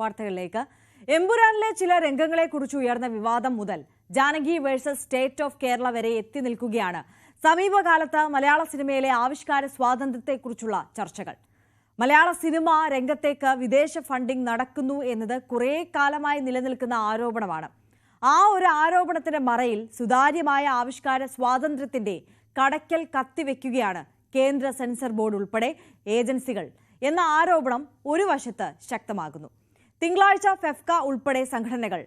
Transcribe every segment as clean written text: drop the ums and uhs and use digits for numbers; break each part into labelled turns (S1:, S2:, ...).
S1: വാർത്തകളിലേക്ക്. എമ്പുരാനിലെ ചില രംഗങ്ങളെക്കുറിച്ച് ഉയർന്ന വിവാദം മുതൽ Janaki versus state of Kerala വരെ എത്തി നിൽക്കുകയാണ് സമീപകാലത്ത് മലയാള സിനിമയിലെ ആവിഷ്കാര സ്വാതന്ത്ര്യത്തെക്കുറിച്ചുള്ള ചർച്ചകൾ. മലയാള സിനിമ രംഗത്തേക്ക് വിദേശ ഫണ്ടിംഗ് നടക്കുന്നു എന്നത് കുറേ കാലമായി നിലനിൽക്കുന്ന ആരോപണമാണ്. ആ ഒരു ആരോപണത്തിന്റെ മറയിൽ സുതാര്യമായ ആവിഷ്കാര സ്വാതന്ത്ര്യത്തിന്റെ കടയ്ക്കൽ കത്തിവെക്കുകയാണ് കേന്ദ്ര സെൻസർ ബോർഡ് ഉൾപ്പെടെ ഏജൻസികൾ എന്ന ആരോപണം ഒരു വശത്ത് ശക്തമാകുന്നു. തിങ്കളാഴ്ച ഫെഫ്ക ഉൾപ്പെടെ സംഘടനകൾ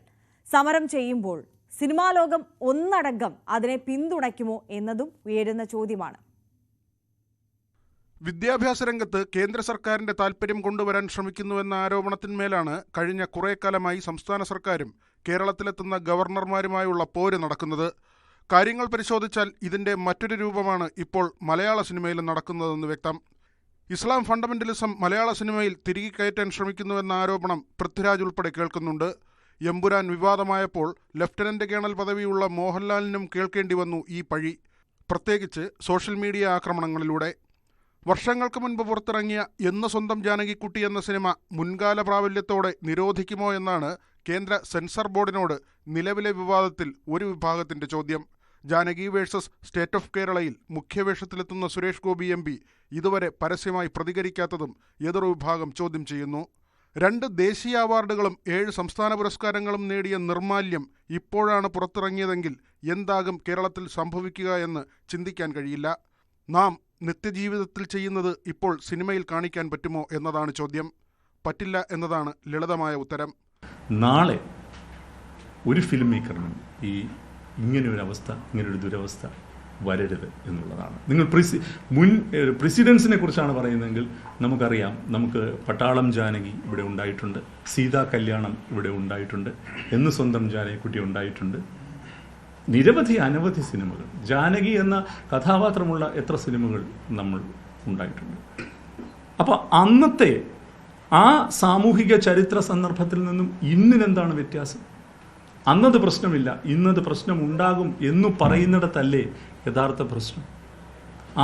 S1: സമരം ചെയ്യുമ്പോൾ സിനിമാ ലോകം ഒന്നടങ്കം അതിനെ പിന്തുണയ്ക്കുമോ എന്നതും ഉയരുന്ന ചോദ്യമാണ്.
S2: വിദ്യാഭ്യാസ രംഗത്ത് കേന്ദ്ര സർക്കാരിന്റെ താൽപര്യം കൊണ്ടുവരാൻ ശ്രമിക്കുന്നുവെന്ന ആരോപണത്തിന്മേലാണ് കഴിഞ്ഞ കുറേ കാലമായി സംസ്ഥാന സർക്കാരും കേരളത്തിലെത്തുന്ന ഗവർണർമാരുമായുള്ള പോര് നടക്കുന്നത്. കാര്യങ്ങൾ പരിശോധിച്ചാൽ ഇതിന്റെ മറ്റൊരു രൂപമാണ് ഇപ്പോൾ മലയാള സിനിമയിൽ നടക്കുന്നതെന്ന് വ്യക്തം. ഇസ്ലാം ഫണ്ടമെന്റലിസം മലയാള സിനിമയിൽ തിരികെ കയറ്റാൻ ശ്രമിക്കുന്നുവെന്ന ആരോപണം പൃഥ്വിരാജ് ഉൾപ്പെടെ കേൾക്കുന്നുണ്ട്. എമ്പുരാൻ വിവാദമായപ്പോൾ ലഫ്റ്റനന്റ് കേണൽ പദവിയുള്ള മോഹൻലാലിനും കേൾക്കേണ്ടി വന്നു ഈ പഴി, പ്രത്യേകിച്ച് സോഷ്യൽ മീഡിയ ആക്രമണങ്ങളിലൂടെ. വർഷങ്ങൾക്ക് മുൻപ് പുറത്തിറങ്ങിയ എന്ന് സ്വന്തം ജാനകിക്കുട്ടി എന്ന സിനിമ മുൻകാല പ്രാബല്യത്തോടെ നിരോധിക്കുമോ എന്നാണ് കേന്ദ്ര സെൻസർ ബോർഡിനോട് നിലവിലെ വിവാദത്തിൽ ഒരു വിഭാഗത്തിന്റെ ചോദ്യം. ജാനകി വേഴ്സസ് സ്റ്റേറ്റ് ഓഫ് കേരളയിൽ മുഖ്യവേഷത്തിലെത്തുന്ന സുരേഷ് ഗോപി MP ഇതുവരെ പരസ്യമായി പ്രതികരിക്കാത്തതും എതിർ വിഭാഗം ചോദ്യം ചെയ്യുന്നു. 2 ദേശീയ അവാർഡുകളും 7 സംസ്ഥാന പുരസ്കാരങ്ങളും നേടിയ നിർമാല്യം ഇപ്പോഴാണ് പുറത്തിറങ്ങിയതെങ്കിൽ എന്താകും കേരളത്തിൽ സംഭവിക്കുക എന്ന് ചിന്തിക്കാൻ കഴിയില്ല. നാം നിത്യജീവിതത്തിൽ ചെയ്യുന്നത് ഇപ്പോൾ സിനിമയിൽ കാണിക്കാൻ പറ്റുമോ എന്നതാണ് ചോദ്യം. പറ്റില്ല എന്നതാണ് ലളിതമായ ഉത്തരം.
S3: നാളെ ഒരു ഫിലിം മേക്കറിനും ഇങ്ങനൊരു ദുരവസ്ഥ വരരുത് എന്നുള്ളതാണ്. നിങ്ങൾ പ്രസിഡൻസിനെ കുറിച്ചാണ് പറയുന്നതെങ്കിൽ നമുക്കറിയാം, നമുക്ക് പട്ടാളം ജാനകി ഇവിടെ ഉണ്ടായിട്ടുണ്ട്, സീതാ കല്യാണം ഇവിടെ ഉണ്ടായിട്ടുണ്ട്, എന്ന് സ്വന്തം ജാനകിക്കുട്ടി ഉണ്ടായിട്ടുണ്ട്, അനവധി സിനിമകൾ, ജാനകി എന്ന കഥാപാത്രമുള്ള എത്ര സിനിമകൾ നമ്മൾ ഉണ്ടായിട്ടുണ്ട്. അപ്പോൾ അന്നത്തെ ആ സാമൂഹിക ചരിത്ര സന്ദർഭത്തിൽ നിന്നും ഇന്നിനെന്താണ് വ്യത്യാസം? അന്നത് പ്രശ്നമില്ല, ഇന്നത് പ്രശ്നം ഉണ്ടാകും എന്ന് പറയുന്നിടത്തല്ലേ യഥാർത്ഥ പ്രശ്നം.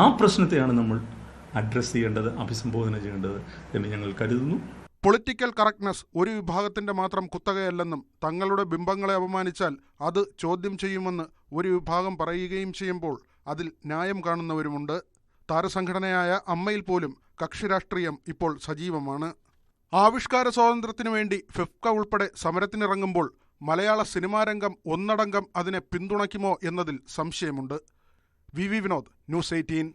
S3: ആ പ്രശ്നത്തെയാണ് നമ്മൾ അഡ്രസ്സ് ചെയ്യേണ്ടത്, അഭിസംബോധന ചെയ്യേണ്ടത് എന്ന് ഞങ്ങൾ കരുതുന്നു.
S2: പൊളിറ്റിക്കൽ കറക്റ്റ്നെസ് ഒരു വിഭാഗത്തിന്റെ മാത്രം കുത്തകയല്ലെന്നും തങ്ങളുടെ ബിംബങ്ങളെ അപമാനിച്ചാൽ അത് ചോദ്യം ചെയ്യുമെന്ന് ഒരു വിഭാഗം പറയുകയും ചെയ്യുമ്പോൾ അതിൽ ന്യായം കാണുന്നവരുമുണ്ട്. താരസംഘടനയായ അമ്മയിൽ പോലും കക്ഷി രാഷ്ട്രീയം ഇപ്പോൾ സജീവമാണ്. ആവിഷ്കാര സ്വാതന്ത്ര്യത്തിനു വേണ്ടി ഫെഫ്ക ഉൾപ്പെടെ സമരത്തിനിറങ്ങുമ്പോൾ മലയാള സിനിമാ രംഗം ഒന്നടങ്കം അതിനെ പിന്തുണയ്ക്കുമോ എന്നതിൽ സംശയമുണ്ട്. VV Vinod, News 18.